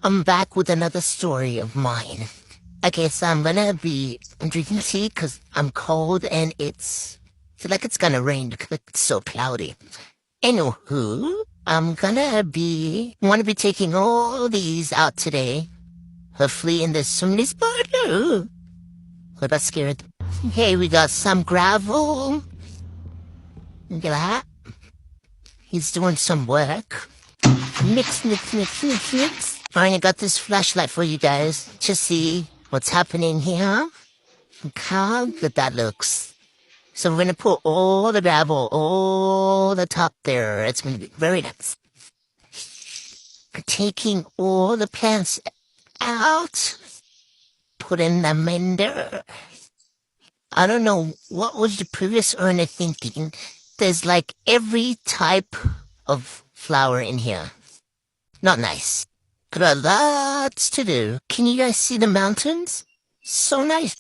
I'm back with another story of mine. Okay, so I'm drinking tea because I'm cold and feel like it's gonna rain because it's so cloudy. Anywho, wanna be taking all these out today. Hopefully in this some this border. What about scared? Hey, we got some gravel. Look at that. He's doing some work. Mix. Fine, I got this flashlight for you guys to see what's happening here. Look how good that looks. So we're gonna put all the gravel, all the top there. It's gonna be very nice. We're taking all the plants out, putting them in there. I don't know what was the previous owner thinking. There's like every type of flower in here. Not nice. Got lots to do. Can you guys see the mountains? So nice.